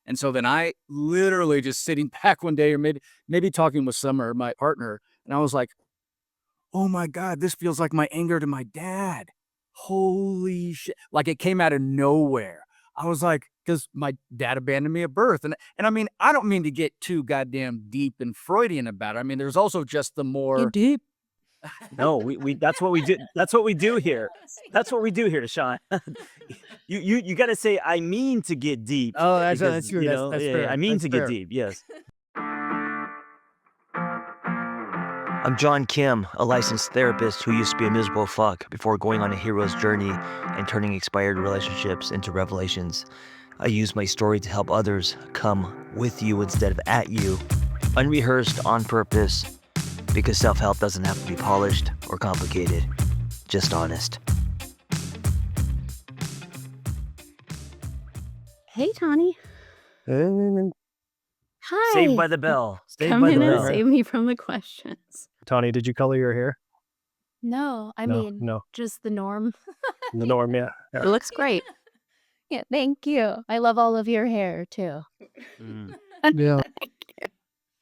And so then I literally just sitting back one day or maybe talking with Summer, my partner, and I was like, oh my God, this feels like my anger to my dad. Holy shit. Like it came out of nowhere. I was like, because my dad abandoned me at birth. And I mean, I don't mean to get too goddamn deep and Freudian about it. I mean, there's also just the more deep. No, we that's what we do. That's what we do here. That's what we do here, Sean. you got to say, I mean to get deep. Oh, that's Because, true. That's fair. I mean That's to fair. get deep. Yes. I'm John Kim, a licensed therapist who used to be a miserable fuck before going on a hero's journey and turning expired relationships into revelations. I use my story to help others come with you instead of at you, unrehearsed on purpose, because self-help doesn't have to be polished or complicated, just honest. Hey, Tawny. Hi. Saved by the bell. Come in and save me from the questions. Tawny, did you color your hair? No, I mean, just the norm. The norm, yeah. It looks great. Yeah, thank you. I love all of your hair, too. Yeah.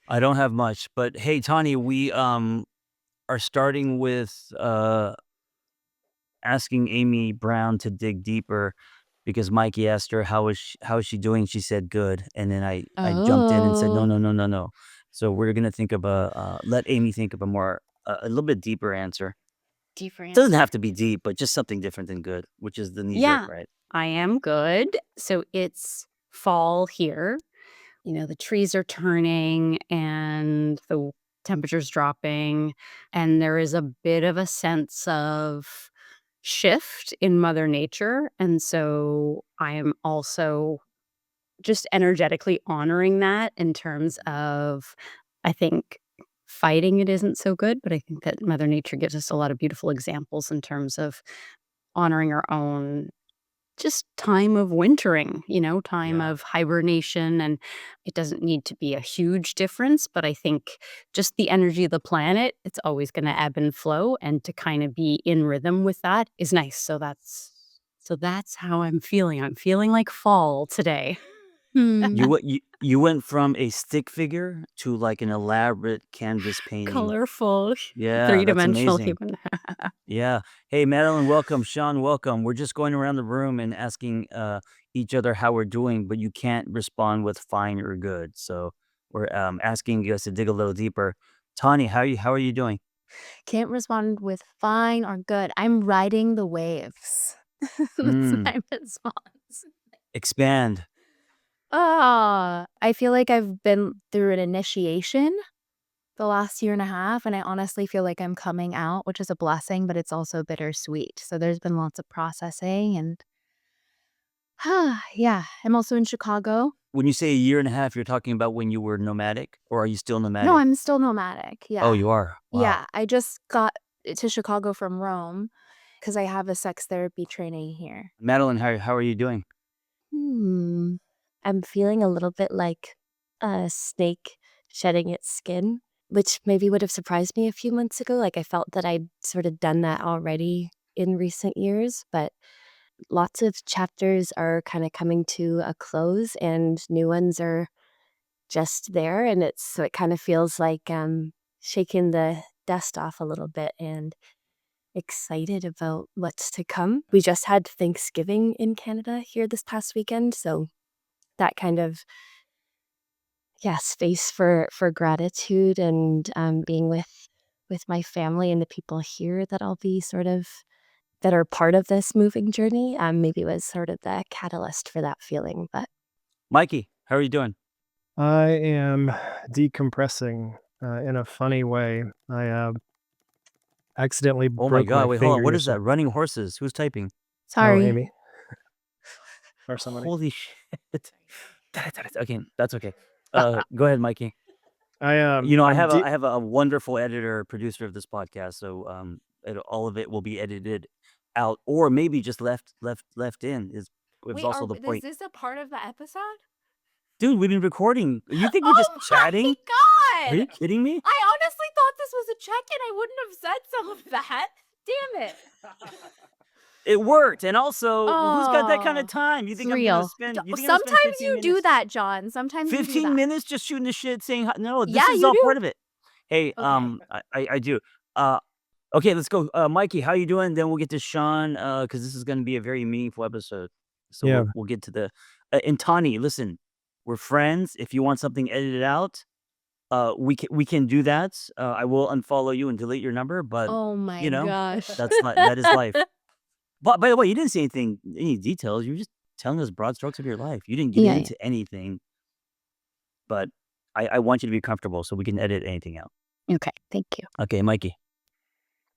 I don't have much, but hey, Tawny, we are starting with asking Amy Brown to dig deeper because Mikey asked her how is she doing. She said good, and then I jumped in and said no. So we're gonna think of let Amy think of a little bit deeper answer. Deeper answer. Doesn't have to be deep, but just something different than good, which is the knee jerk, right? I am good. So it's fall here. You know, the trees are turning and the temperature's dropping, and there is a bit of a sense of shift in Mother Nature. And so I am also just energetically honoring that in terms of, I think, fighting it isn't so good, but I think that Mother Nature gives us a lot of beautiful examples in terms of honoring our own just time of wintering, time of hibernation. And it doesn't need to be a huge difference, but I think just the energy of the planet, it's always going to ebb and flow, and to kind of be in rhythm with that is nice. So that's how I'm feeling. I'm feeling like fall today. You went from a stick figure to like an elaborate canvas painting. Colorful. Yeah, Three-dimensional that's amazing. human. Yeah. Hey, Madeline, welcome. Sean, welcome. We're just going around the room and asking each other how we're doing, but you can't respond with fine or good. So we're asking you guys to dig a little deeper. Tawny, how are you doing? Can't respond with fine or good. I'm riding the waves. That's my response. Expand. I feel like I've been through an initiation the last year and a half, and I honestly feel like I'm coming out, which is a blessing, but it's also bittersweet. So there's been lots of processing, and yeah, I'm also in Chicago. When you say a year and a half, you're talking about when you were nomadic, or are you still nomadic? No, I'm still nomadic. Yeah. Oh, you are? Wow. Yeah, I just got to Chicago from Rome because I have a sex therapy training here. Madeline, how are you doing? I'm feeling a little bit like a snake shedding its skin, which maybe would have surprised me a few months ago. Like I felt that I'd sort of done that already in recent years, but lots of chapters are kind of coming to a close and new ones are just there. And so it kind of feels like shaking the dust off a little bit and excited about what's to come. We just had Thanksgiving in Canada here this past weekend, so that kind of space for gratitude and being with my family and the people here that I'll be sort of that are part of this moving journey maybe was sort of the catalyst for that feeling. But Mikey, how are you doing? I am decompressing in a funny way. I accidentally broke my God, wait, hold on. What is finger that? Running horses. Who's typing? Sorry. Oh, Amy. Or somebody. Holy shit. Okay, that's okay. Go ahead, Mikey. I have a wonderful editor, producer of this podcast, so all of it will be edited out, or maybe just left in. Is also the point. Is this a part of the episode? Dude, we've been recording. You think we're just chatting? Oh my God! Are you kidding me? I honestly thought this was a check-in. I wouldn't have said some of that. Damn it. It worked. And also, who's got that kind of Oh, time? You It's think I'm gonna real. spend? You think I'm gonna spend sometimes 15 you do minutes? that, John. Sometimes you do 15 that. minutes just shooting the shit, saying hi? No, this Yeah, is you all do. part of it. Hey, Okay. I do. Okay, let's go. Mikey, how you doing? Then we'll get to Sean, because this is gonna be a very meaningful episode. So Yeah. we'll get to the and Tani, listen, we're friends. If you want something edited out, we can do that. I will unfollow you and delete your number, but Oh my you know, gosh. that is life. But by the way, you didn't say any details. You were just telling us broad strokes of your life. You didn't get Yeah. into anything, but I want you to be comfortable so we can edit anything out. Okay. Thank you. Okay, Mikey.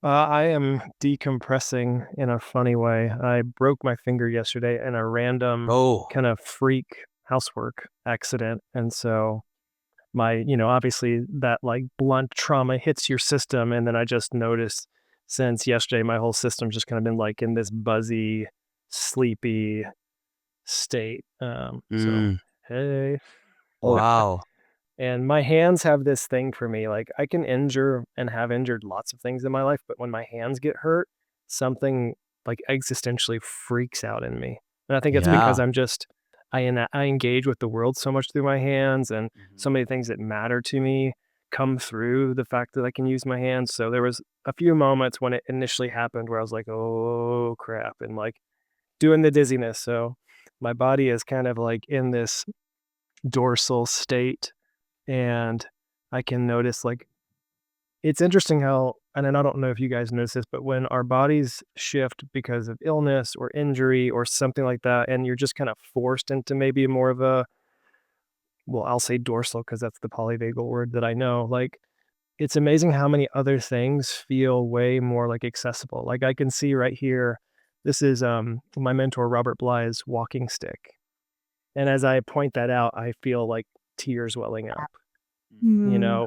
I am decompressing in a funny way. I broke my finger yesterday in a random Oh, kind of freak housework accident. And so obviously that like blunt trauma hits your system. And then I just noticed since yesterday, my whole system's just kind of been like in this buzzy, sleepy state. So, Mm, hey. wow. And my hands have this thing for me. Like I can injure and have injured lots of things in my life, but when my hands get hurt, something like existentially freaks out in me. And I think it's because Yeah. I engage with the world so much through my hands, and Mhm. so many things that matter to me come through the fact that I can use my hands. So there was a few moments when it initially happened where I was like, "Oh crap," and like doing the dizziness. So my body is kind of like in this dorsal state, and I can notice like it's interesting how, and then I don't know if you guys notice this, but when our bodies shift because of illness or injury or something like that, and you're just kind of forced into maybe more of a, well, I'll say dorsal because that's the polyvagal word that I know. Like it's amazing how many other things feel way more like accessible. Like I can see right here, this is my mentor Robert Bly's walking stick. And as I point that out, I feel like tears welling up.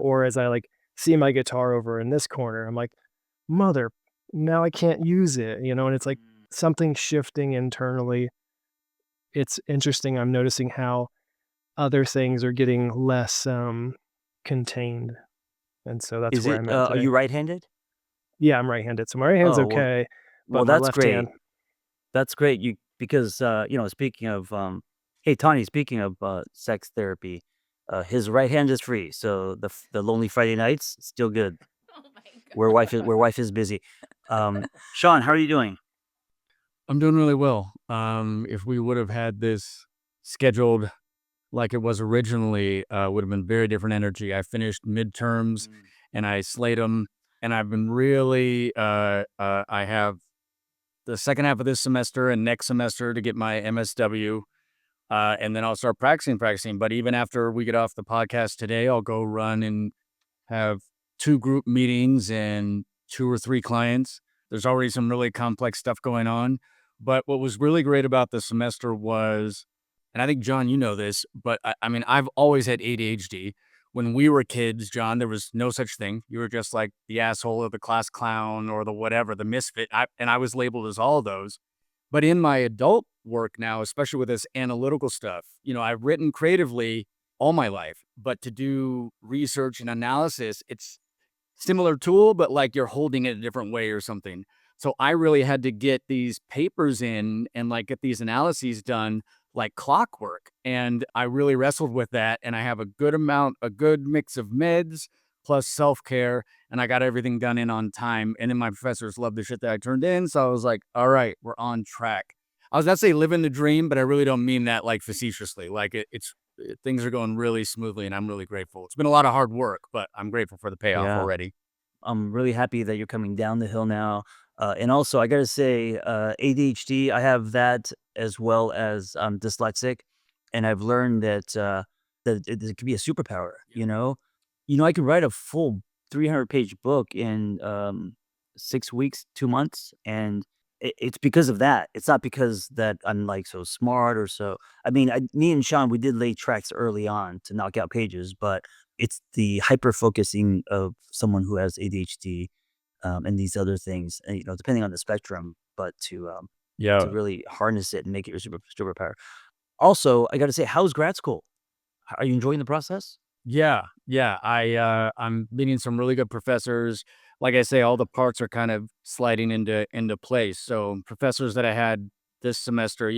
Or as I like see my guitar over in this corner, I'm like, mother, now I can't use it, and it's like something shifting internally. It's interesting. I'm noticing how other things are getting less contained. And so that's Is where it? I'm at Are today. you right-handed? Yeah, I'm right-handed. So my right hand's Oh, well, okay, well, but my that's left hand, great. That's great. Because speaking of hey Tony, speaking of sex therapy, his right hand is free. So the lonely Friday nights still good. Oh my god. Where wife is busy. Sean, how are you doing? I'm doing really well. If we would have had this scheduled like it was originally, would have been very different energy. I finished midterms and I slayed them, and I've been really, I have the second half of this semester and next semester to get my MSW, and then I'll start practicing. But even after we get off the podcast today, I'll go run and have 2 group meetings and 2 or 3 clients. There's already some really complex stuff going on. But what was really great about the semester was, and I think, John, you know this, but I mean, I've always had ADHD. When we were kids, John, there was no such thing. You were just like the asshole or the class clown or the whatever, the misfit. And I was labeled as all those. But in my adult work now, especially with this analytical stuff, I've written creatively all my life, but to do research and analysis, it's similar tool, but like you're holding it a different way or something. So I really had to get these papers in and like get these analyses done like clockwork. And I really wrestled with that. And I have a good mix of meds plus self-care. And I got everything done in on time. And then my professors loved the shit that I turned in. So I was like, all right, we're on track. I was about to say living the dream, but I really don't mean that like facetiously. Like things are going really smoothly and I'm really grateful. It's been a lot of hard work, but I'm grateful for the payoff Yeah. already. I'm really happy that you're coming down the hill now. And also, I gotta say, ADHD, I have that as well as dyslexic, and I've learned that it could be a superpower. I could write a full 300-page book in 6 weeks, 2 months, and it's because of that. It's not because that I'm like so smart or so. I mean, me and Sean, we did lay tracks early on to knock out pages, but it's the hyper focusing of someone who has ADHD and these other things, and, depending on the spectrum, but to Yeah. really harness it and make it your superpower. Also, I got to say, how's grad school? Are you enjoying the process? Yeah. I'm meeting some really good professors. like I say, all the parts are kind of sliding into place. So professors that I had this semester,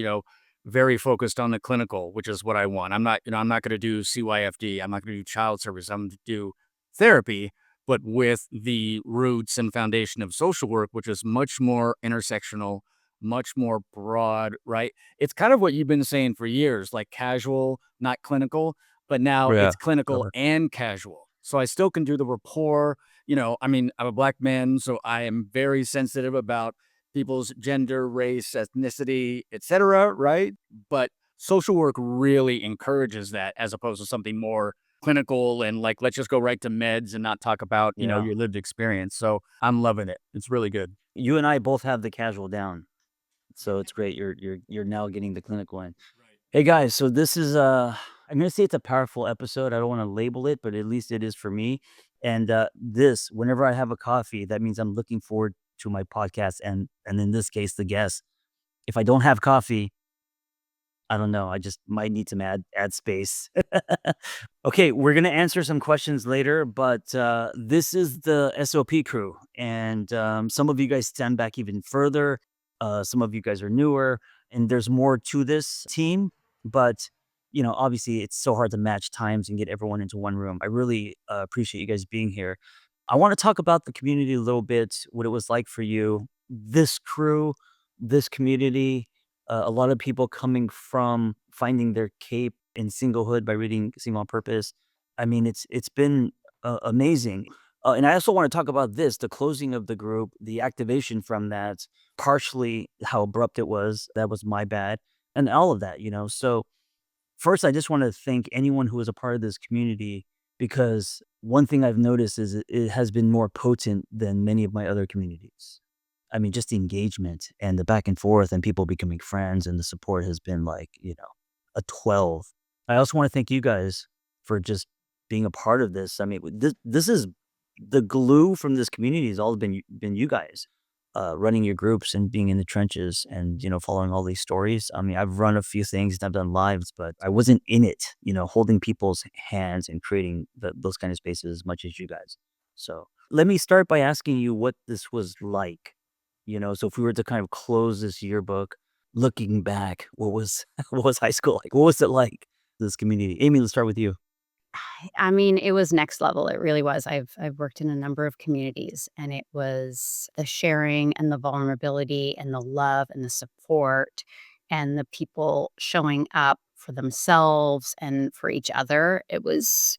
very focused on the clinical, which is what I want. I'm not going to do CYFD. I'm not going to do child service. I'm going to do therapy, but with the roots and foundation of social work, which is much more intersectional, much more broad, right? It's kind of what you've been saying for years, like casual, not clinical, but now Yeah. it's clinical Love it. and casual. So I still can do the rapport. I'm a black man, so I am very sensitive about people's gender, race, ethnicity, etc., right? But social work really encourages that as opposed to something more clinical and like let's just go right to meds and not talk about, Yeah. your lived experience. So I'm loving it. It's really good. You and I both have the casual down. So it's great. You're now getting the clinical in. Hey guys, so this is I'm gonna say it's a powerful episode. I don't want to label it, but at least it is for me. And this, whenever I have a coffee, that means I'm looking forward to my podcast and in this case the guest. If I don't have coffee, I don't know. I just might need some ad space. Okay, we're gonna answer some questions later, but this is the SOP crew, and some of you guys stand back even further. Some of you guys are newer, and there's more to this team. But obviously, it's so hard to match times and get everyone into one room. I really appreciate you guys being here. I want to talk about the community a little bit, what it was like for you, this crew, this community, a lot of people coming from finding their cape in singlehood by reading Single on Purpose. I mean, it's been amazing. And I also want to talk about this, the closing of the group, the activation from that, partially how abrupt it was. That was my bad. And all of that. So first, I just want to thank anyone who is a part of this community because one thing I've noticed is it has been more potent than many of my other communities. I mean, just the engagement and the back and forth and people becoming friends and the support has been like, a 12. I also want to thank you guys for just being a part of this. I mean, this is the glue from this community has all been you guys running your groups and being in the trenches and, following all these stories. I mean, I've run a few things and I've done lives, but I wasn't in it, holding people's hands and creating those kind of spaces as much as you guys. So let me start by asking you what this was like. So if we were to kind of close this yearbook, looking back, what was what was high school like? What was it like, this community? Amy, let's start with you. I mean, it was next level. It really was. I've worked in a number of communities, and it was the sharing and the vulnerability and the love and the support and the people showing up for themselves and for each other. It was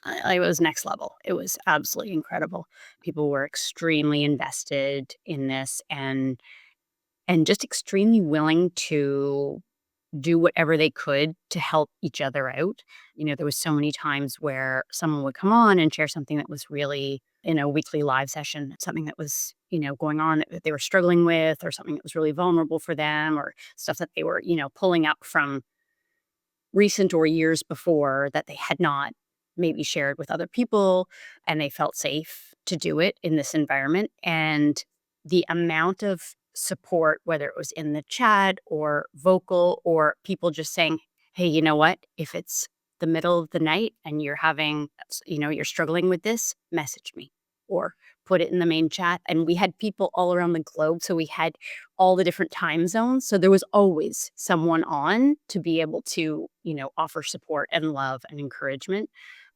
next level. It was absolutely incredible. People were extremely invested in this and just extremely willing to do whatever they could to help each other out. There was so many times where someone would come on and share something that was really in a weekly live session, something that was, going on that they were struggling with or something that was really vulnerable for them or stuff that they were, pulling up from recent or years before that they had not maybe shared with other people and they felt safe to do it in this environment. And the amount of support, whether it was in the chat or vocal or people just saying, hey, you know what? If it's the middle of the night and you're having, you're struggling with this, message me or put it in the main chat. And we had people all around the globe. So we had all the different time zones. So there was always someone on to be able to, offer support and love and encouragement.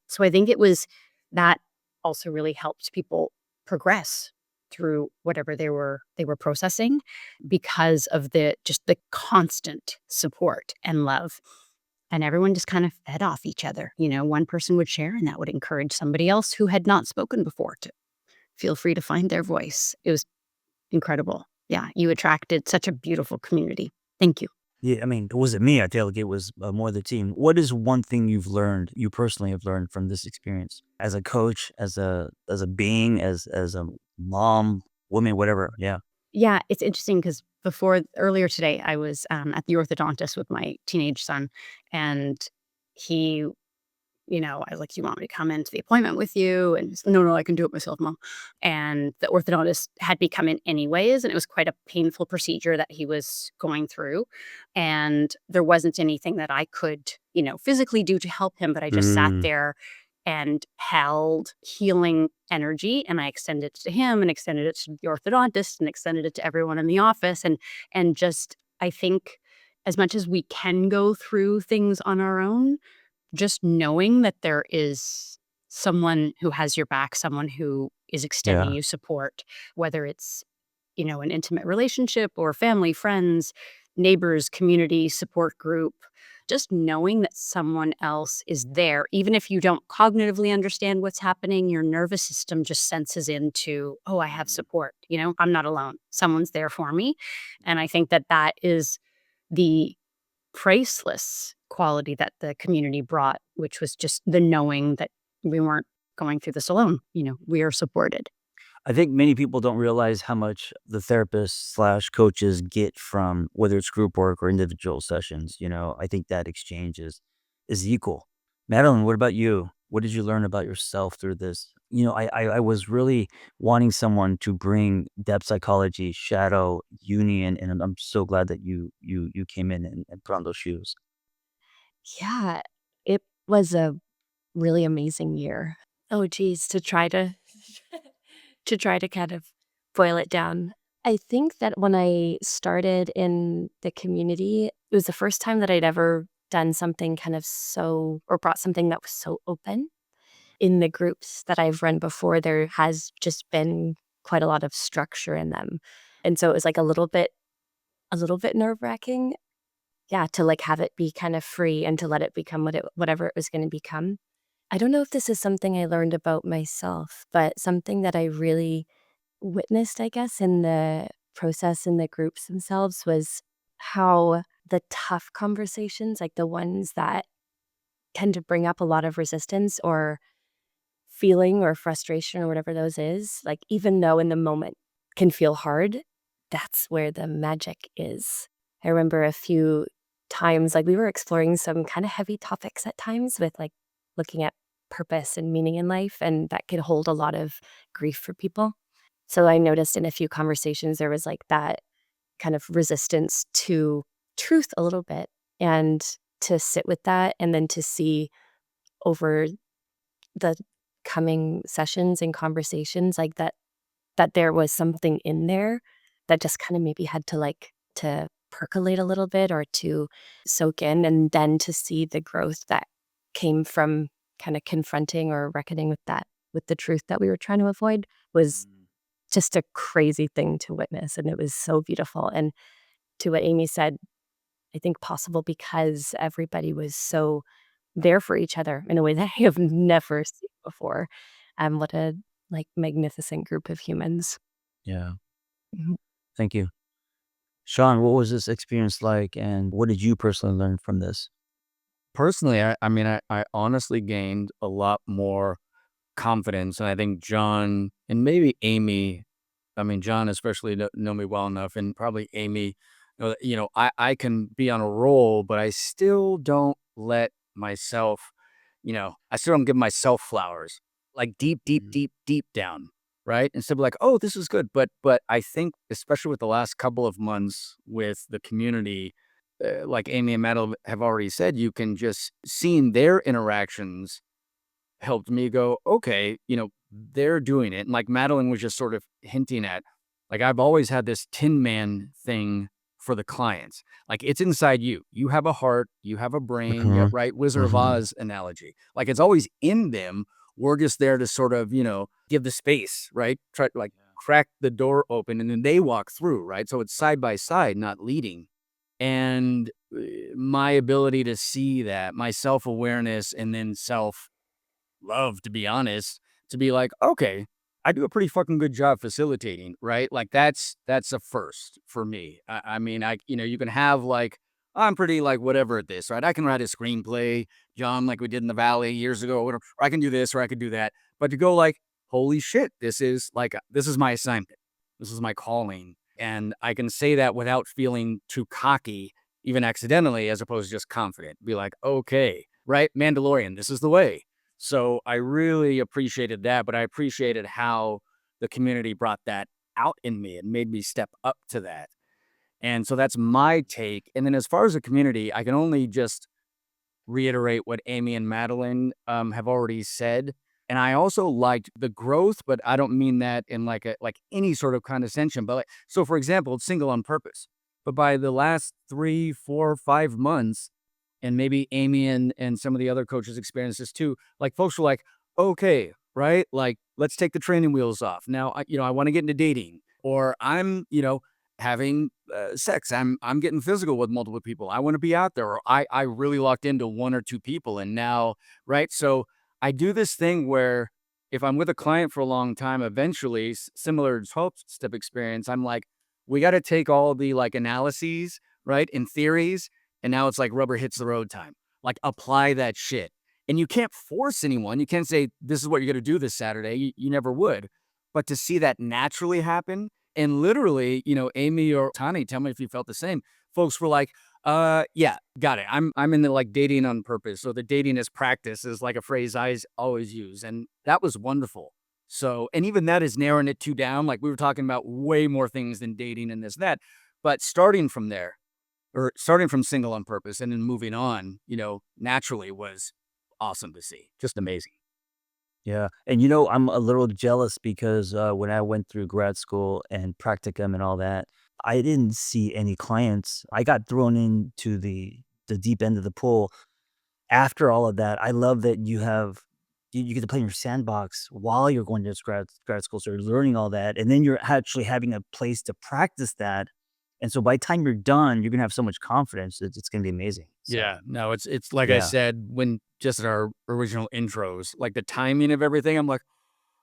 So I think it was that also really helped people progress through whatever they were processing because of the constant support and love. And everyone just kind of fed off each other. One person would share and that would encourage somebody else who had not spoken before to feel free to find their voice. It was incredible. Yeah, you attracted such a beautiful community. Thank you. Yeah, I mean, it wasn't me. I feel like it was more the team. What is one thing you personally have learned from this experience as a coach, as a being, as a mom, woman, whatever? Yeah. Yeah, it's interesting because earlier today, I was at the orthodontist with my teenage son, and he, I was like, "Do you want me to come into the appointment with you?" And he's, "No, I can do it myself, mom." And the orthodontist had me come in anyways, and it was quite a painful procedure that he was going through, and there wasn't anything that I could, physically do to help him, but I just sat Mm. there and held healing energy, and I extended it to him and extended it to the orthodontist and extended it to everyone in the office. And just, I think, as much as we can go through things on our own, just knowing that there is someone who has your back, someone who is extending Yeah. you support, whether it's, an intimate relationship or family, friends, neighbors, community, support group, just knowing that someone else is there, even if you don't cognitively understand what's happening, your nervous system just senses into, oh, I have support, I'm not alone. Someone's there for me. And I think that that is the priceless quality that the community brought, which was just the knowing that we weren't going through this alone. We are supported. I think many people don't realize how much the therapists slash coaches get from whether it's group work or individual sessions. I think that exchange is equal. Madeline, what about you? What did you learn about yourself through this? I was really wanting someone to bring depth psychology, shadow, union, and I'm so glad that you came in and put on those shoes. Yeah, it was a really amazing year. Oh, geez, to try to to try to kind of boil it down. I think that when I started in the community, it was the first time that I'd ever done something kind of or brought something that was so open. In the groups that I've run before, there has just been quite a lot of structure in them. And so it was like a little bit nerve-wracking. Yeah, to like have it be kind of free and to let it become whatever it was going to become. I don't know if this is something I learned about myself, but something that I really witnessed, I guess, in the process in the groups themselves was how the tough conversations, like the ones that tend to bring up a lot of resistance or feeling or frustration or whatever those is, like even though in the moment can feel hard, that's where the magic is. I remember a few times, like we were exploring some kind of heavy topics at times with like looking at purpose and meaning in life, and that could hold a lot of grief for people. So I noticed in a few conversations there was like that kind of resistance to truth a little bit, and to sit with that and then to see over the coming sessions and conversations like that there was something in there that just kind of maybe had to percolate a little bit or to soak in, and then to see the growth that came from kind of confronting or reckoning with the truth that we were trying to avoid was just a crazy thing to witness, and it was so beautiful. And to what Amy said, I think possible because everybody was so there for each other in a way that I have never seen before. What a magnificent group of humans. Yeah. Mhm. Thank you. Sean, what was this experience like, and what did you personally learn from this? Personally, I honestly gained a lot more confidence. And I think John and maybe Amy, John especially know me well enough, and probably Amy, I can be on a roll, but I still don't let myself, I still don't give myself flowers, like deep, deep, Mm. deep, deep down. Right. Instead of like, oh, this is good. But I think, especially with the last couple of months with the community, like Amy and Matt have already said, you can just seeing their interactions helped me go, okay, they're doing it. And like Madeline was just sort of hinting at, like, I've always had this Tin Man thing for the clients. Like, it's inside you. You have a heart, you have a brain, yeah, Mhm. right? Wizard of Mhm. Oz analogy. Like, it's always in them. We're just there to sort of, give the space, right? Try to like crack the door open and then they walk through, right? So it's side by side, not leading. And my ability to see that, my self awareness, and then self love, to be honest, to be like, okay, I do a pretty fucking good job facilitating, right? Like that's a first for me. You can have like, I'm pretty like whatever at this, right? I can write a screenplay, John, like we did in the Valley years ago, or whatever. Or I can do this or I can do that. But to go like, holy shit, this is my assignment. This is my calling. And I can say that without feeling too cocky, even accidentally, as opposed to just confident. Be like, okay, right? Mandalorian, this is the way. So I really appreciated that, but I appreciated how the community brought that out in me and made me step up to that. And so that's my take. And then as far as the community, I can only just reiterate what Amy and Madeline have already said. And I also liked the growth, but I don't mean that in like any sort of condescension. But so for example, it's single on purpose. But by the last 3, 4, 5 months, and maybe Amy and some of the other coaches experienced this too, like folks were like, okay, right? Like, let's take the training wheels off. Now, I want to get into dating, or I'm, having sex. I'm getting physical with multiple people. I want to be out there, or I really locked into 1 or 2 people, and now, right? So I do this thing where if I'm with a client for a long time, eventually, similar to 12-step experience, I'm like, we got to take all the like analyses, right, and theories, and now it's like rubber hits the road time. Like apply that shit. And you can't force anyone. You can't say, this is what you're going to do this Saturday. You never would. But to see that naturally happen, and literally, Amy or Tani, tell me if you felt the same. Folks were like, yeah, got it. I'm in the like dating on purpose. So the dating as practice is like a phrase I always use. And that was wonderful. So, and even that is narrowing it down. Like we were talking about way more things than dating and this, that. But starting from there, or starting from single on purpose and then moving on, naturally was awesome to see. Just amazing. Yeah. And I'm a little jealous because when I went through grad school and practicum and all that, I didn't see any clients. I got thrown into the deep end of the pool. After all of that, I love that you get to play in your sandbox while you're going to this grad school. So you're learning all that. And then you're actually having a place to practice that. And so by the time you're done, you're going to have so much confidence. It's going to be amazing. So, Yeah, no, it's like I yeah. said, when just in our original intros, like the timing of everything, I'm like,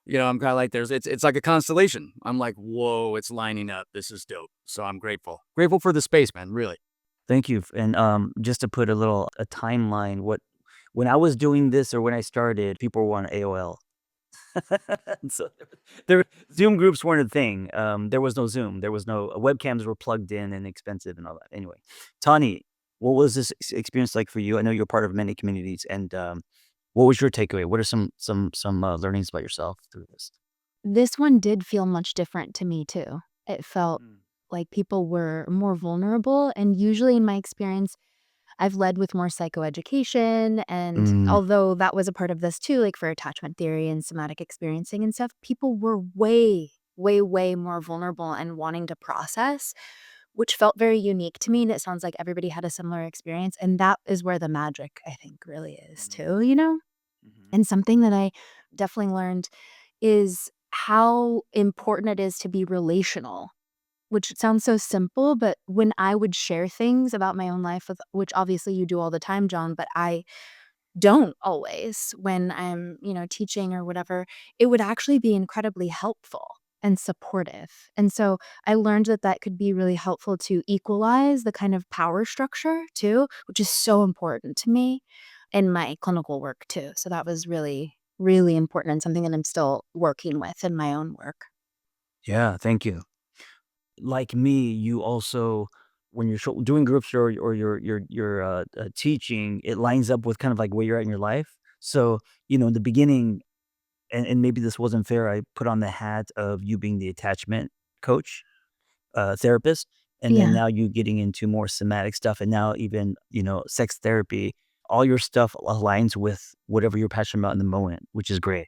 I'm kind of like, it's like a constellation. I'm like, whoa, it's lining up. This is dope. So I'm grateful for the space, man, really. Thank you. And just to put a timeline, when I was doing this or when I started, people were on AOL. So Zoom groups weren't a thing. There was no Zoom. There was no webcams were plugged in and expensive and all that. Anyway, Tani, what was this experience like for you? I know you're part of many communities, and what was your takeaway? What are some learnings about yourself through this? This one did feel much different to me too. It felt like people were more vulnerable, and usually in my experience, I've led with more psychoeducation, and Mm, although that was a part of this too, like for attachment theory and somatic experiencing and stuff, people were way, way, way more vulnerable and wanting to process, which felt very unique to me. And it sounds like everybody had a similar experience. And that is where the magic, I think, really is too, mhm. And something that I definitely learned is how important it is to be relational, which sounds so simple, but when I would share things about my own life, which obviously you do all the time, John, but I don't always when I'm, teaching or whatever, it would actually be incredibly helpful and supportive. And so I learned that that could be really helpful to equalize the kind of power structure too, which is so important to me in my clinical work too. So that was really, really important and something that I'm still working with in my own work. Yeah, thank you. Like me, you also when you're doing groups or you're teaching, it lines up with kind of like where you're at in your life. So in the beginning, and maybe this wasn't fair, I put on the hat of you being the attachment coach, therapist, and then Yeah. now you getting into more somatic stuff, and now even sex therapy. All your stuff aligns with whatever you're passionate about in the moment, which is great.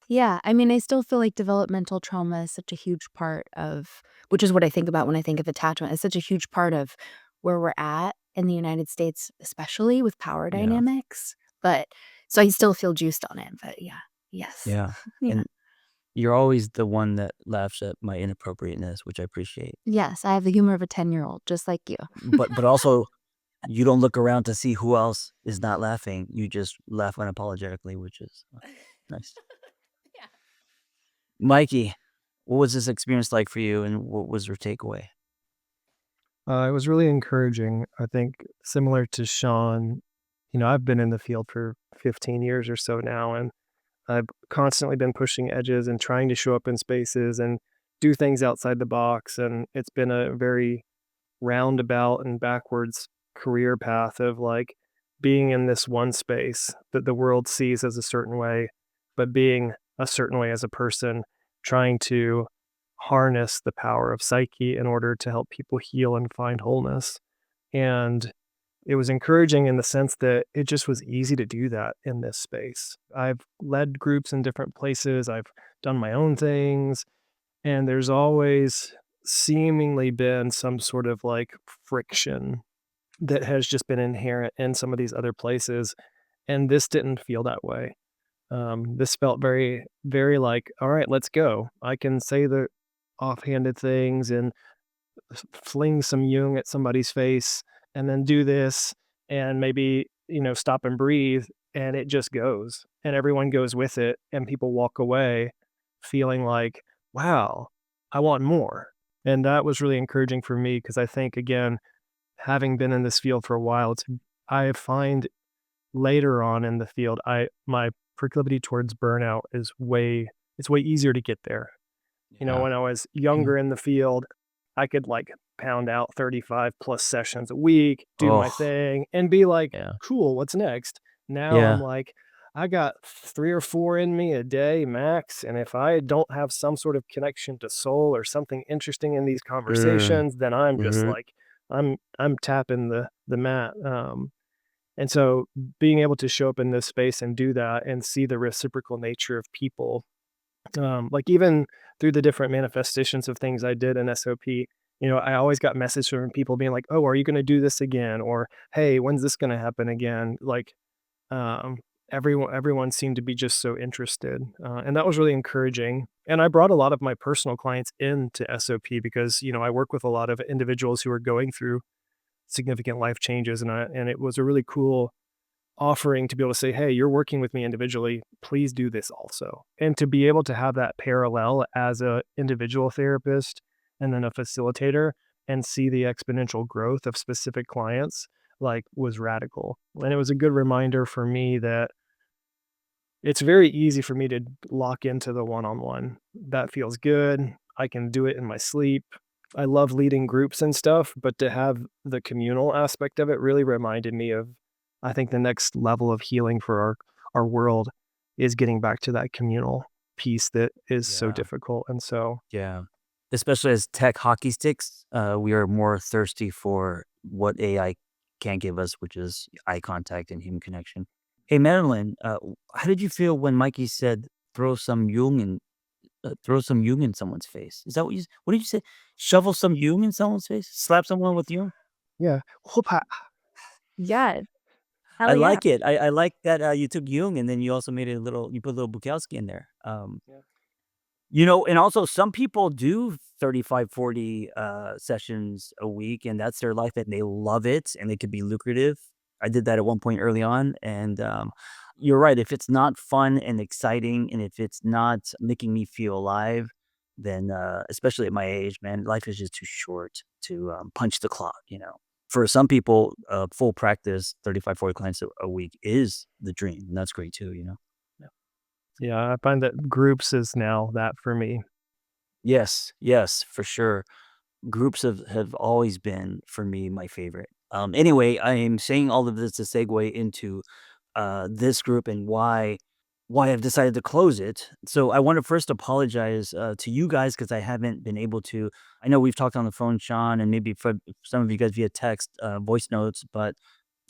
Yeah, I mean, I still feel like developmental trauma is such a huge part of, which is what I think about when I think of attachment, it's such a huge part of where we're at in the United States, especially with power Yeah, dynamics. But so I still feel juiced on it. But yeah, yes. yeah, Yeah. and you're always the one that laughs at my inappropriateness, which I appreciate. Yes, I have the humor of a 10-year-old, just like you. But also, you don't look around to see who else is not laughing. You just laugh unapologetically, which is nice. Yeah. Mikey, what was this experience like for you, and what was your takeaway? It was really encouraging. I think similar to Sean, I've been in the field for 15 years or so now, and I've constantly been pushing edges and trying to show up in spaces and do things outside the box. And it's been a very roundabout and backwards career path of like being in this one space that the world sees as a certain way, but being a certain way as a person, trying to harness the power of psyche in order to help people heal and find wholeness. And it was encouraging in the sense that it just was easy to do that in this space. I've led groups in different places. I've done my own things, and there's always seemingly been some sort of like friction that has just been inherent in some of these other places. And this didn't feel that way. This felt very, very like, all right, let's go. I can say the offhanded things and fling some Jung at somebody's face and then do this and maybe, stop and breathe. And it just goes and everyone goes with it. And people walk away feeling like, wow, I want more. And that was really encouraging for me because I think, again, having been in this field for a while, I find later on in the field, my proclivity towards burnout is it's way easier to get there. Yeah. When I was younger in the field, I could like pound out 35 plus sessions a week, do my Oh, thing, and be like, yeah. cool, what's next? Now I'm Yeah. like, I got 3 or 4 in me a day max. And if I don't have some sort of connection to soul or something interesting in these conversations, then I'm just Mm-hmm. like, I'm tapping the mat. And so being able to show up in this space and do that and see the reciprocal nature of people, like even through the different manifestations of things I did in SOP, I always got messages from people being like, "Oh, are you going to do this again?" Or, "Hey, when's this going to happen again?" Like, um, everyone seemed to be just so interested, and that was really encouraging. And I brought a lot of my personal clients into SOP because I work with a lot of individuals who are going through significant life changes, and it was a really cool offering to be able to say, hey, you're working with me individually, please do this also. And to be able to have that parallel as a individual therapist and then a facilitator and see the exponential growth of specific clients like was radical. And it was a good reminder for me that it's very easy for me to lock into the one-on-one. That feels good. I can do it in my sleep. I love leading groups and stuff, but to have the communal aspect of it really reminded me of, I think the next level of healing for our world is getting back to that communal piece that is so Yeah. difficult. And so, Yeah. Especially as tech hockey sticks, we are more thirsty for what AI can't give us, which is eye contact and human connection. Hey, Madeline, how did you feel when Mikey said throw some Jung in throw some Jung in someone's face? Is that what did you say? Shovel some Jung in someone's face? Slap someone with Jung? yeah. Yes. I Hell yeah. like it. I like that you took Jung and then you also made it you put a little Bukowski in there. And also some people do 35, 40 sessions a week, and that's their life, and they love it, and it could be lucrative. I did that at one point early on, and you're right. If it's not fun and exciting, and if it's not making me feel alive, then especially at my age, man, life is just too short to punch the clock. For some people, full practice, 35, 40 clients a week is the dream, and that's great too. Yeah. I find that groups is now that for me. Yes, yes, for sure. Groups have always been for me my favorite. Anyway, I am saying all of this to segue into this group and why I've decided to close it. So I want to first apologize to you guys because I haven't been able to. I know we've talked on the phone, Sean, and maybe for some of you guys via text, voice notes, but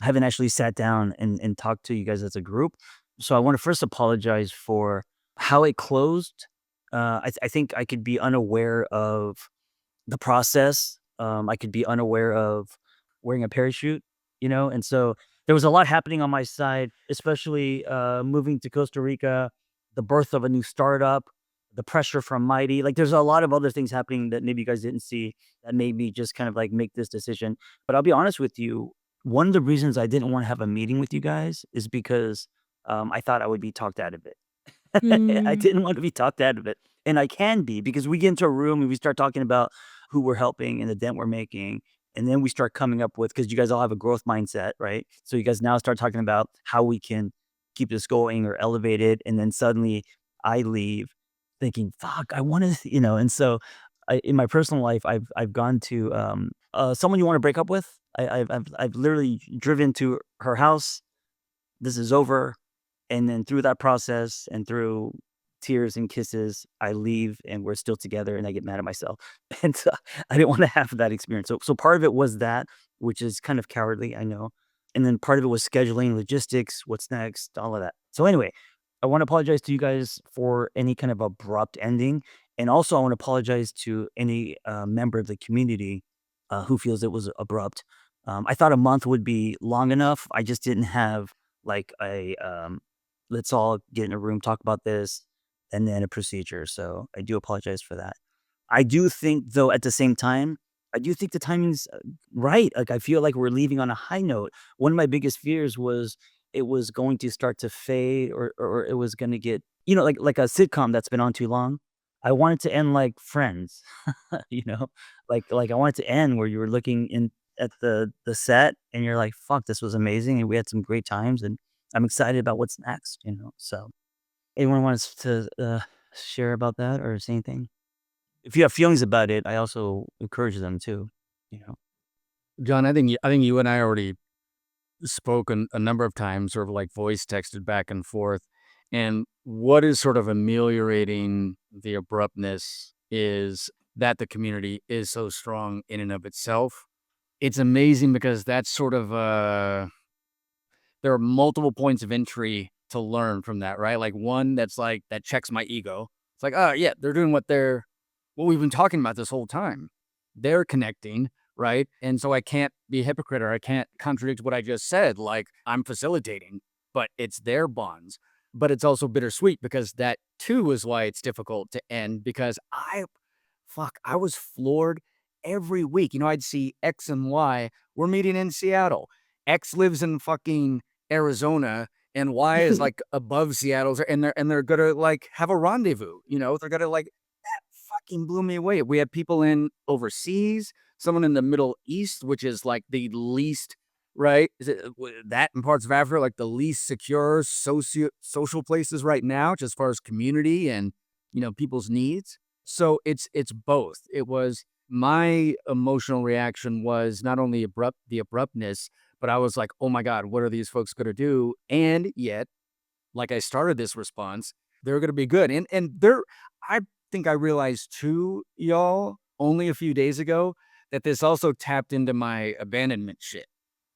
I haven't actually sat down and talked to you guys as a group. So I want to first apologize for how it closed. I think I could be unaware of the process. I could be unaware of wearing a parachute, and so there was a lot happening on my side, especially moving to Costa Rica, the birth of a new startup, the pressure from Mighty. Like, there's a lot of other things happening that maybe you guys didn't see that made me just kind of like make this decision. But I'll be honest with you, one of the reasons I didn't want to have a meeting with you guys is because I thought I would be talked out of it. I Mm. didn't want to be talked out of it. And I can be because we get into a room and we start talking about who we're helping and the dent we're making. And then we start coming up with, because you guys all have a growth mindset, right? So you guys now start talking about how we can keep this going or elevate it. And then suddenly I leave thinking, fuck, I want to, and so in my personal life, I've gone to someone you want to break up with. I've literally driven to her house. This is over. And then through that process and through tears and kisses, I leave and we're still together and I get mad at myself. And so I didn't want to have that experience. So part of it was that, which is kind of cowardly, I know. And then part of it was scheduling, logistics, what's next, all of that. So anyway, I want to apologize to you guys for any kind of abrupt ending. And also I want to apologize to any member of the community who feels it was abrupt. I thought a month would be long enough. I just didn't have like a let's all get in a room, talk about this, and then a procedure. So I do apologize for that. I do think, though, at the same time, I do think the timing's right. Like, I feel like we're leaving on a high note. One of my biggest fears was it was going to start to fade, or it was going to get, like a sitcom that's been on too long. I want it to end like Friends, you know, like I want it to end where you were looking in at the set and you're like, fuck, this was amazing, and we had some great times, and I'm excited about what's next. So, anyone wants to share about that or say anything? If you have feelings about it, I also encourage them too, you know? John, I think you and I already spoken a number of times, sort of like voice texted back and forth. And what is sort of ameliorating the abruptness is that the community is so strong in and of itself. It's amazing because that's sort of there are multiple points of entry to learn from that, right? Like one that's like that checks my ego. It's like, oh yeah, they're doing what we've been talking about this whole time. They're connecting, right? And so I can't be a hypocrite or I can't contradict what I just said. Like I'm facilitating, but it's their bonds. But it's also bittersweet because that too is why it's difficult to end because I was floored every week. I'd see X and Y. We're meeting in Seattle. X lives in fucking Arizona and Y is like above Seattle and they're gonna like have a rendezvous. They're gonna like that fucking blew me away. We had people in overseas, someone in the Middle East, which is like the least right? Is it that in parts of Africa, like the least secure social places right now, just as far as community and people's needs. So it's both. It was my emotional reaction was not only the abruptness, but I was like, oh my God, what are these folks going to do? And yet, like I started this response, they're going to be good. And I think I realized too, y'all, only a few days ago, that this also tapped into my abandonment shit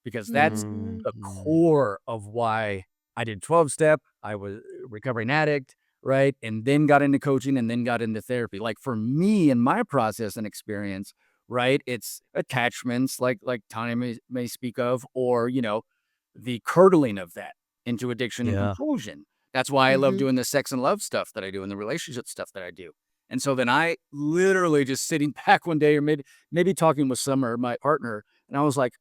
because that's the Mhm. core of why I did 12-step. I was a recovering addict, right? And then got into coaching and then got into therapy. Like for me in my process and experience, right? It's attachments like Tanya may speak of, or, the curdling of that into addiction and Yeah. compulsion. That's why I love Mhm. doing the sex and love stuff that I do and the relationship stuff that I do. And so then I literally just sitting back one day or maybe talking with Summer, my partner, and I was like,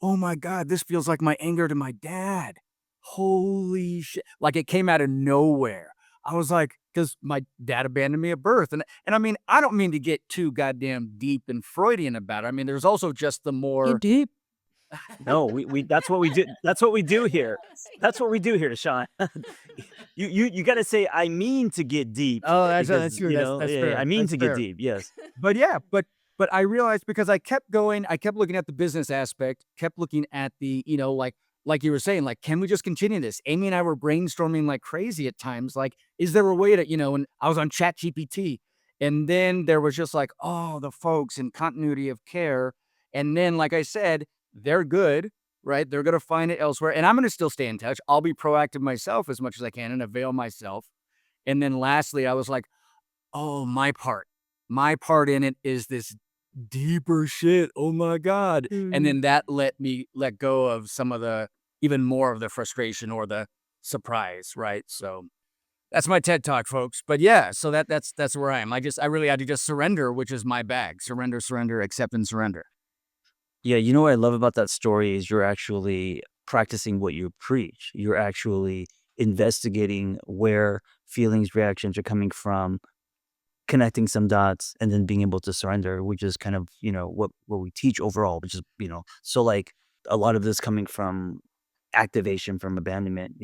oh my God, this feels like my anger to my dad. Holy shit. Like it came out of nowhere. I was like, because my dad abandoned me at birth. And I mean, I don't mean to get too goddamn deep and Freudian about it. I mean, there's also just the Get more deep. No, we that's what we do. That's what we do here. That's what we do here, Sean. You got to say I mean to get deep oh, that's because, true. That's yeah, I fair. mean That's to get fair. deep. Yes. But yeah, but I realized because I kept going, I kept looking at the business aspect, kept looking at the, like you were saying, like, can we just continue this? Amy and I were brainstorming like crazy at times. Like, is there a way to, and I was on Chat GPT. And then there was just like, oh, the folks in continuity of care. And then, like I said, they're good, right? They're gonna find it elsewhere. And I'm gonna still stay in touch. I'll be proactive myself as much as I can and avail myself. And then lastly, I was like, oh, my part in it is this deeper shit. Oh my God. And Mm. then that let me let go of some of the even more of the frustration or the surprise, right? So that's my TED talk, folks. But yeah, so that's where I am. I really had to just surrender, which is my bag. Surrender, accept and surrender. Yeah, what I love about that story is you're actually practicing what you preach. You're actually investigating where feelings, reactions are coming from, connecting some dots, and then being able to surrender, which is kind of, what we teach overall, which is, so like a lot of this coming from activation from abandonment,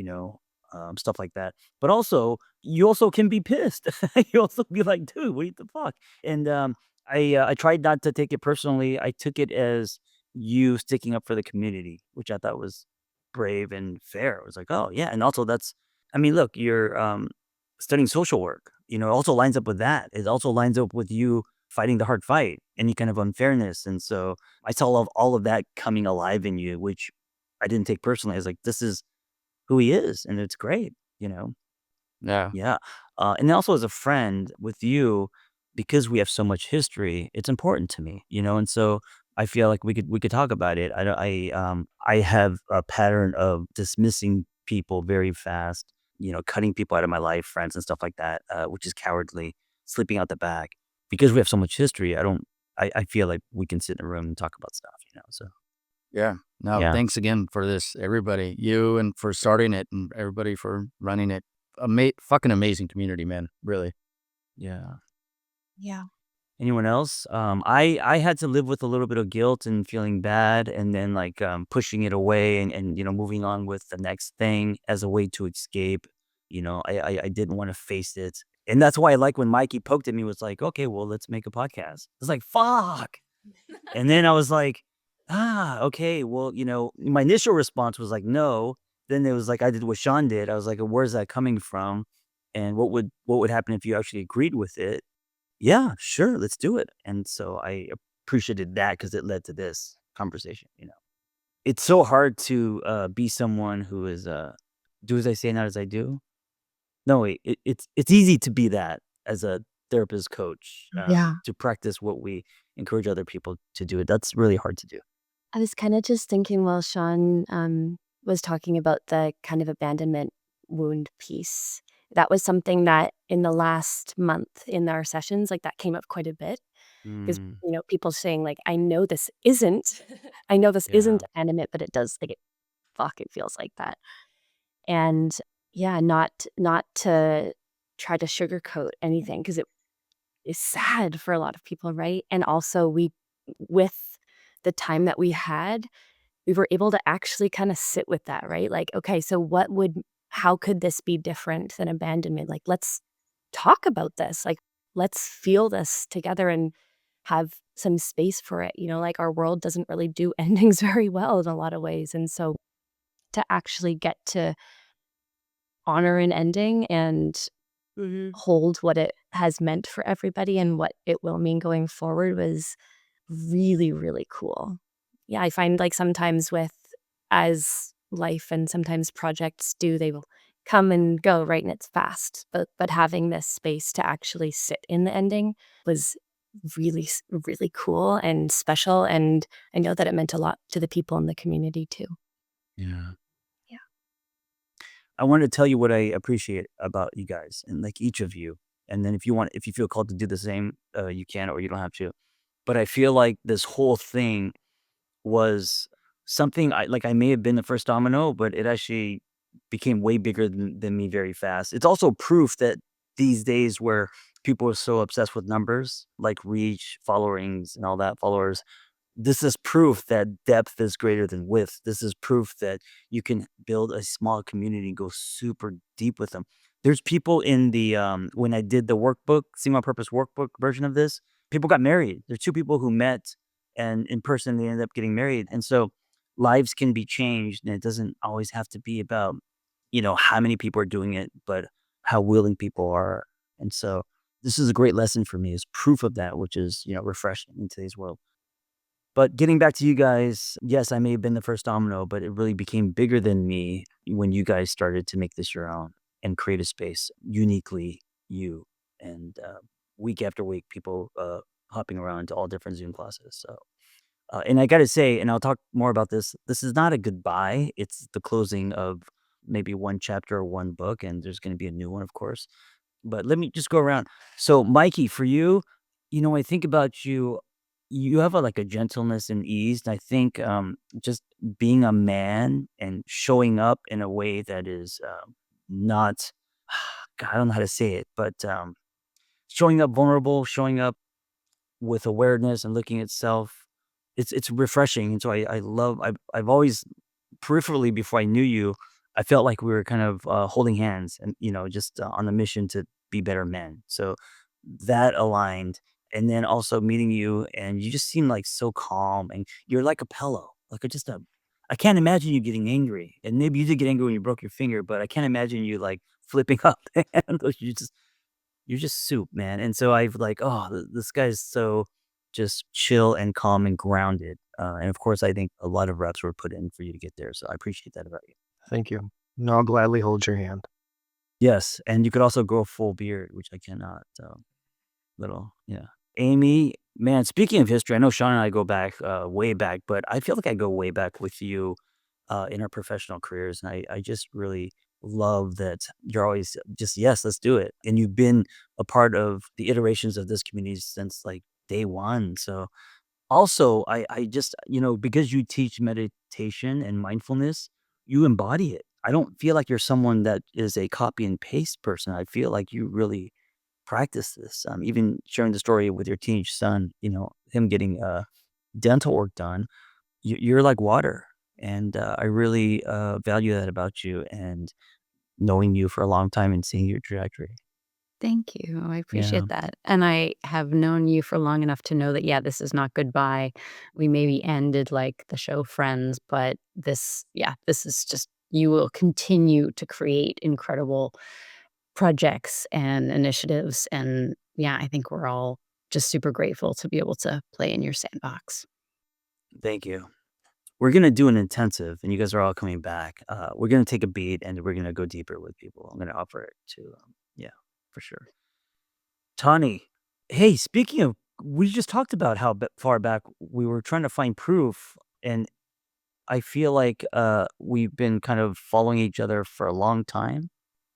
stuff like that. But also, you also can be pissed. You also be like, dude, what the fuck? And I tried not to take it personally. I took it as you sticking up for the community, which I thought was brave and fair. It was like, oh yeah, and also I mean, look, you're studying social work. Also lines up with that. It also lines up with you fighting the hard fight, any kind of unfairness, and so I saw all of that coming alive in you, which I didn't take personally. I was like, this is who he is, and it's great, you know? Yeah. Yeah. And also as a friend with you, because we have so much history, it's important to me, you know? And so I feel like we could talk about it. I have a pattern of dismissing people very fast, you know, cutting people out of my life, friends and stuff like that, which is cowardly, sleeping out the back. Because we have so much history, I feel like we can sit in a room and talk about stuff, you know? So Yeah. No, yeah. thanks again for this, everybody. You and for starting it and everybody for running it. Fucking amazing community, man. Really. Yeah. Yeah. Anyone else? I had to live with a little bit of guilt and feeling bad, and then like pushing it away, and you know, moving on with the next thing as a way to escape. You know, I didn't want to face it, and that's why I like when Mikey poked at me, was like, okay, well, let's make a podcast. I was like, fuck, and then I was like, okay, well, you know, my initial response was like, no. Then it was like I did what Sean did. I was like, where's that coming from, and what would happen if you actually agreed with it? Yeah, sure, let's do it. And so I appreciated that because it led to this conversation, you know. It's so hard to be someone who is do as I say, not as I do. No, wait, it's easy to be that as a therapist coach, Yeah. to practice what we encourage other people to do. That's really hard to do. I was kind of just thinking while Sean was talking about the kind of abandonment wound piece. That was something that in the last month in our sessions, like that came up quite a bit. Because, Mm, people saying like, I know this isn't, I know this yeah. isn't abandonment, but it does, like, it feels like that. And yeah, not to try to sugarcoat anything because it is sad for a lot of people, right? And also with the time that we were able to actually kind of sit with that, right? Like, okay, so how could this be different than abandonment? Like, let's talk about this. Like, let's feel this together and have some space for it. Like our world doesn't really do endings very well in a lot of ways. And so to actually get to honor an ending and hold what it has meant for everybody and what it will mean going forward was really, really cool. Yeah, I find like sometimes as life and sometimes projects do, they will come and go, right? And it's fast. But having this space to actually sit in the ending was really, really cool and special. And I know that it meant a lot to the people in the community too. Yeah. Yeah. I wanted to tell you what I appreciate about you guys and like each of you. And then if you feel called to do the same, you can, or you don't have to. But I feel like this whole thing was something I may have been the first domino, but it actually became way bigger than me very fast. It's also proof that these days where people are so obsessed with numbers, like reach, followings, and all that, followers, this is proof that depth is greater than width. This is proof that you can build a small community and go super deep with them. There's people in the when I did the workbook, See My Purpose workbook version of this, people got married. There's two people who met and in person they ended up getting married. And so lives can be changed and it doesn't always have to be about, you know, how many people are doing it, but how willing people are. And so this is a great lesson for me, is proof of that, which is, you know, refreshing in today's world. But getting back to you guys, yes, I may have been the first domino, but it really became bigger than me when you guys started to make this your own and create a space uniquely you. And week after week, people hopping around to all different Zoom classes. So, and I got to say, and I'll talk more about this, this is not a goodbye. It's the closing of maybe one chapter or one book, and there's going to be a new one, of course. But let me just go around. So, Mikey, for you, you know, I think about you. You have like a gentleness and ease. And I think just being a man and showing up in a way that is not, God, I don't know how to say it, but showing up vulnerable, showing up with awareness and looking at self. It's refreshing. And so I love. I've always peripherally before I knew you, I felt like we were kind of holding hands and, you know, just on a mission to be better men. So that aligned. And then also meeting you, and you just seem like so calm, and you're like a pillow, like I can't imagine you getting angry. And maybe you did get angry when you broke your finger, but I can't imagine you like flipping up the handle. You're just soup, man. And so I've like, oh, this guy's so just chill and calm and grounded. And of course, I think a lot of reps were put in for you to get there. So I appreciate that about you. Thank you. And I'll gladly hold your hand. Yes, and you could also grow a full beard, which I cannot. Little, yeah. Amy, man, speaking of history, I know Sean and I go back, way back, but I feel like I go way back with you in our professional careers. And I just really love that you're always just, yes, let's do it. And you've been a part of the iterations of this community since like day one. So also, I just, because you teach meditation and mindfulness, you embody it. I don't feel like you're someone that is a copy and paste person. I feel like you really practice this. Even sharing the story with your teenage son, him getting dental work done, you're like water. And I really value that about you and knowing you for a long time and seeing your trajectory. Thank you. I Yeah. appreciate that. And I have known you for long enough to know that, yeah, this is not goodbye. We maybe ended like the show Friends, but this is just, you will continue to create incredible projects and initiatives. And yeah, I think we're all just super grateful to be able to play in your sandbox. Thank you. We're going to do an intensive, and you guys are all coming back. We're going to take a beat, and we're going to go deeper with people. I'm going to offer it to, yeah, for sure. Tani, hey, speaking of, we just talked about how far back we were trying to find proof, and I feel like we've been kind of following each other for a long time.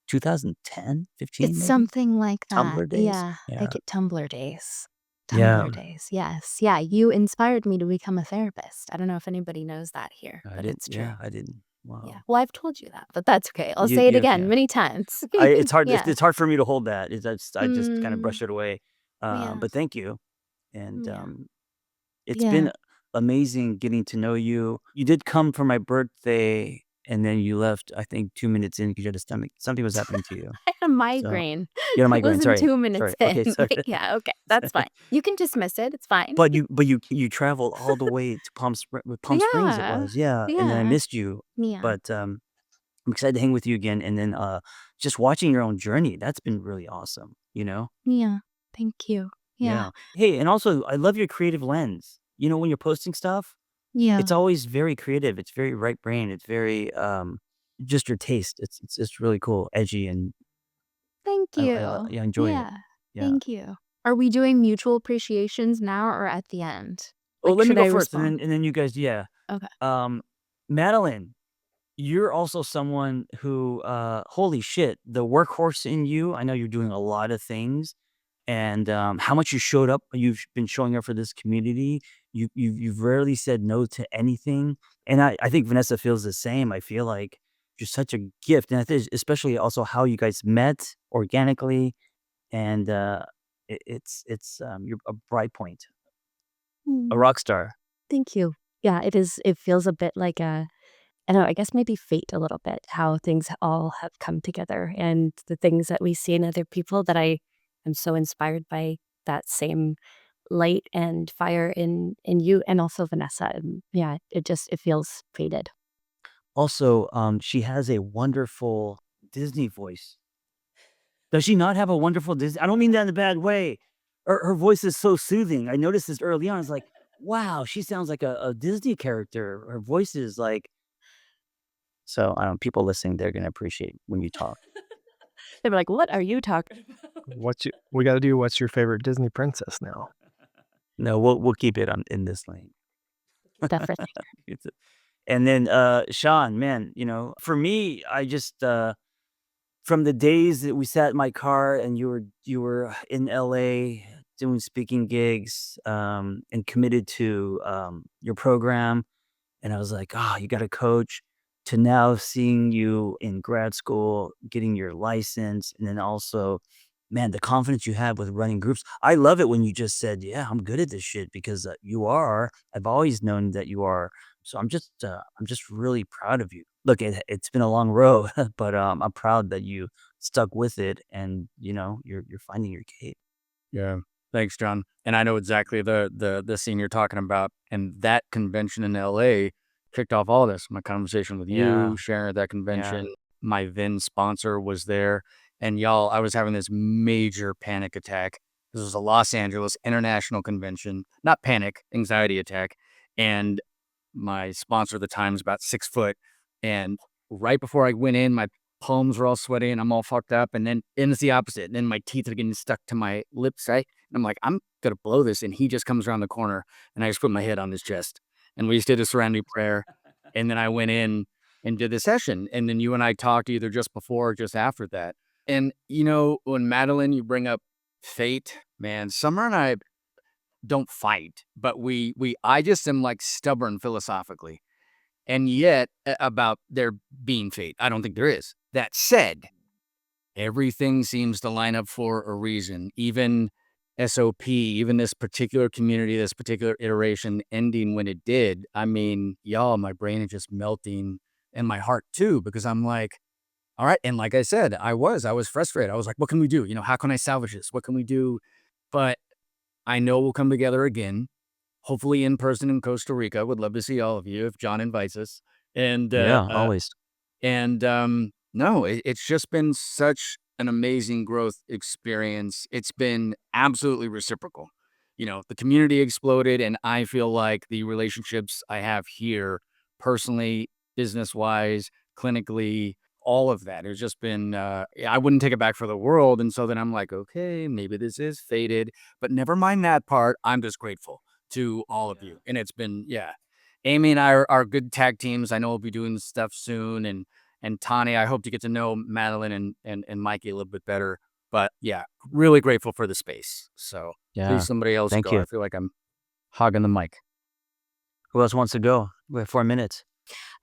2010, 15, It's maybe? something like that. Tumblr days? Yeah, Yeah. like at Tumblr days. Yeah. Tumblr days. Yes. Yeah, you inspired me to become a therapist. I don't know if anybody knows that here, I but didn't. it's true. Yeah, I didn't. Wow. Yeah. Well, I've told you that, but that's okay. I'll You- say it you- again yeah. many times. It's hard. Yeah. It's hard for me to hold that. I just kind of Mm, brush it away. yeah. But thank you, and Yeah. it's Yeah. been amazing getting to know you. You did come for my birthday, and then you left. I think 2 minutes in because you had a stomach. Something was happening to you. I had a migraine. You had a It migraine. wasn't Sorry. 2 minutes Sorry. Okay. in. Sorry. Yeah, okay. That's fine. You can dismiss it. It's fine. But you traveled all the way to Palm Springs. It Yeah. was, yeah. And then I Yeah. missed you. Yeah. But I'm excited to hang with you again. And then just watching your own journey, that's been really awesome. Yeah. Thank you. Yeah. Hey, and also I love your creative lens. When you're posting stuff, Yeah. it's always very creative. It's very right brain. It's very just your taste. It's really cool, edgy, and Thank I you. enjoy it. Yeah. Yeah. Thank you. Are we doing mutual appreciations now or at the end? Oh, Like, let me should go I first, respond? and then you guys, yeah. Okay. Madeline, you're also someone who, holy shit, the workhorse in you. I know you're doing a lot of things, and how much you've been showing up for this community. You've rarely said no to anything, and I think Vanessa feels the same. I feel like you're such a gift, and I think especially also how you guys met organically, and you're a bright point, a Mm, rock star. Thank you. Yeah, it is. It feels a bit like I don't know, I guess maybe fate a little bit, how things all have come together and the things that we see in other people that I am so inspired by that same light and fire in you and also Vanessa. And yeah, it feels fated. Also, she has a wonderful Disney voice. Does she not have a wonderful Disney? I don't mean that in a bad way. Her voice is so soothing. I noticed this early on. I was like, wow, she sounds like a Disney character. Her voice is like. So I don't. People listening, they're gonna appreciate when you talk. They were like, "What are you talking?" We got to do what's your favorite Disney princess now? No, we'll keep it in this lane. Definitely. It's and then Sean, man, for me, I just from the days that we sat in my car and you were in LA doing speaking gigs and committed to your program, and I was like, oh, you got a coach, to now seeing you in grad school, getting your license, and then also, man, the confidence you have with running groups. I love it when you just said, yeah, I'm good at this shit because you are. I've always known that you are. So I'm just really proud of you. Look, it's been a long road, but I'm proud that you stuck with it, and you're finding your cape. Yeah. Thanks, John. And I know exactly the scene you're talking about. And that convention in LA kicked off all this. My conversation with Yeah. you, Sharon at that convention. My VIN sponsor was there. And y'all, I was having this major panic attack. This was a Los Angeles International Convention. Not panic, anxiety attack. And my sponsor at the time is about 6 foot. And right before I went in, my palms were all sweaty and I'm all fucked up. And then it's the opposite. And then my teeth are getting stuck to my lips, right? And I'm like, I'm going to blow this. And he just comes around the corner and I just put my head on his chest. And we just did a surrounding prayer. And then I went in and did the session. And then you and I talked either just before or just after that. And, you know, when Madeline, you bring up fate, man, Summer and I don't fight, but I just am like stubborn philosophically. And yet about there being fate, I don't think there is. That said, everything seems to line up for a reason. Even SOP, even this particular community, this particular iteration ending when it did, I mean, y'all, my brain is just melting and my heart too, because I'm like, all right. And like I said, I was frustrated. I was like, what can we do? You know, how can I salvage this? What can we do? But I know we'll come together again, hopefully in person in Costa Rica. Would love to see all of you if John invites us. And Yeah, always. no, it's just been such an amazing growth experience. It's been absolutely reciprocal. You know, the community exploded, and I feel like the relationships I have here, personally, business-wise, clinically, all of that has just been, I wouldn't take it back for the world. And so then I'm like, okay, maybe this is fated, but never mind that part. I'm just grateful to all of you. And it's been, Amy and I are good tag teams. I know we'll be doing stuff soon. And Tani, I hope to get to know Madeline and Mikey a little bit better. But yeah, really grateful for the space. So Yeah. please somebody else Thank go. you. I feel like I'm hogging the mic. Who else wants to go? We have 4 minutes.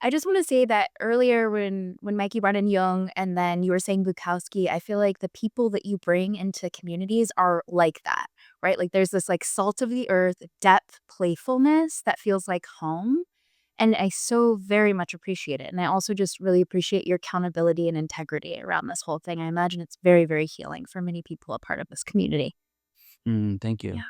I just want to say that earlier when Mikey brought in Jung and then you were saying Bukowski, I feel like the people that you bring into communities are like that, right? Like there's this like salt of the earth, depth, playfulness that feels like home. And I so very much appreciate it. And I also just really appreciate your accountability and integrity around this whole thing. I imagine it's very, very healing for many people a part of this community. Thank you. Yeah.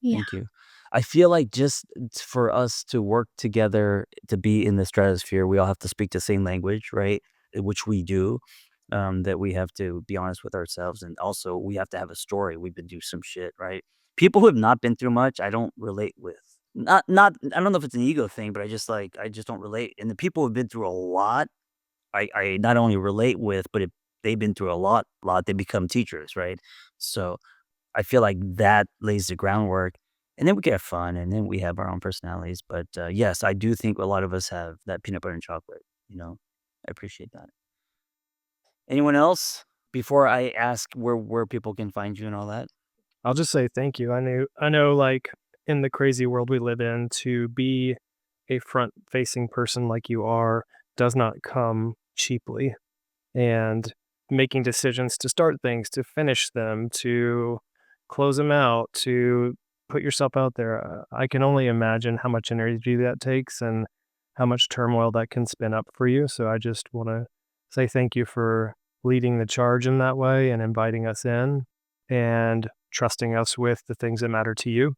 Yeah. Thank you. I feel like just for us to work together to be in the stratosphere, we all have to speak the same language, right? Which we do. That we have to be honest with ourselves, and also we have to have a story. We've been through some shit, right? People who have not been through much, I don't relate with. Not. I don't know if it's an ego thing, but I just don't relate. And the people who've been through a lot, I not only relate with, but if they've been through a lot, they become teachers, right? So I feel like that lays the groundwork, and then we get fun, and then we have our own personalities. But yes, I do think a lot of us have that peanut butter and chocolate. You know, I appreciate that. Anyone else before I ask where people can find you and all that? I'll just say thank you. I know like in the crazy world we live in, to be a front-facing person like you are does not come cheaply. And making decisions to start things, to finish them, to close them out, to put yourself out there. I can only imagine how much energy that takes and how much turmoil that can spin up for you. So I just want to say thank you for leading the charge in that way and inviting us in and trusting us with the things that matter to you.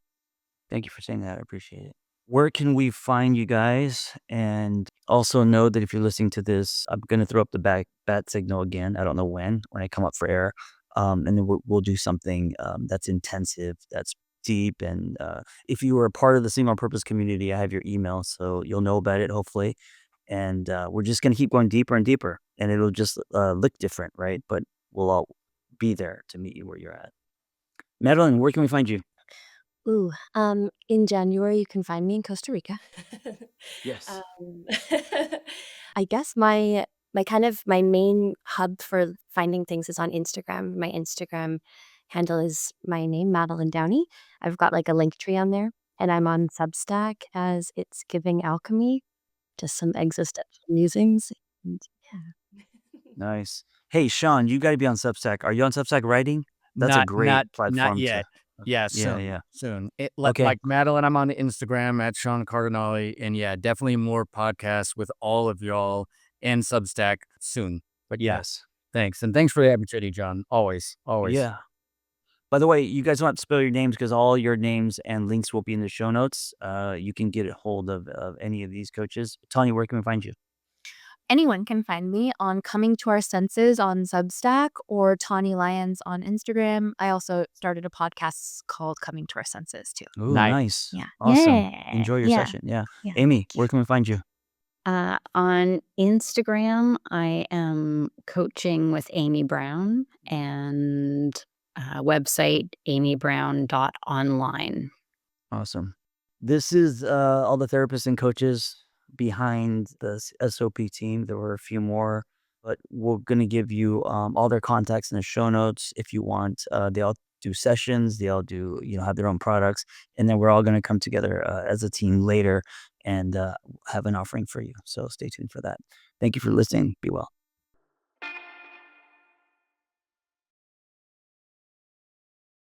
Thank you for saying that. I appreciate it. Where can we find you guys? And also know that if you're listening to this, I'm going to throw up the bat signal again. I don't know when I come up for air. And then we'll do something that's intensive, that's deep. And if you are a part of the Sing on Purpose community, I have your email, so you'll know about it, hopefully. And we're just going to keep going deeper and deeper. And it'll just look different, right? But we'll all be there to meet you where you're at. Madeline, where can we find you? Ooh, in January, you can find me in Costa Rica. Yes. Um, I guess my main hub for finding things is on Instagram. My Instagram handle is my name, Madeline Downey. I've got like a link tree on there, and I'm on Substack as It's Giving Alchemy, just some existential musings. And yeah. Nice. Hey, Sean, you got to be on Substack. Are you on Substack writing? That's a great Not platform yet. Yeah, Yeah, soon. yeah. Soon. Okay. Like Madeline, I'm on Instagram at Sean Cardinalli. And yeah, definitely more podcasts with all of y'all and Substack soon. But yeah, Yes. thanks. And thanks for the opportunity, John. Always. Yeah. By the way, you guys don't have to spell your names because all your names and links will be in the show notes. You can get a hold of any of these coaches. Tanya, where can we find you? anyone can find me on Coming to Our Senses on Substack or Tawny Lyons on Instagram. I also started a podcast called Coming to Our Senses too. Ooh, Nice. nice. Yeah. Awesome. Yeah. Enjoy your Yeah. session. Yeah. Yeah. Amy, where can we find you? On Instagram, I am coaching with Amy Brown, and website amybrown.online. Awesome. This is all the therapists and coaches behind the SOP team. There were a few more, but we're going to give you all their contacts in the show notes if you want. They all do sessions. They all do, have their own products. And then we're all going to come together as a team later and have an offering for you. So stay tuned for that. Thank you for listening. Be well.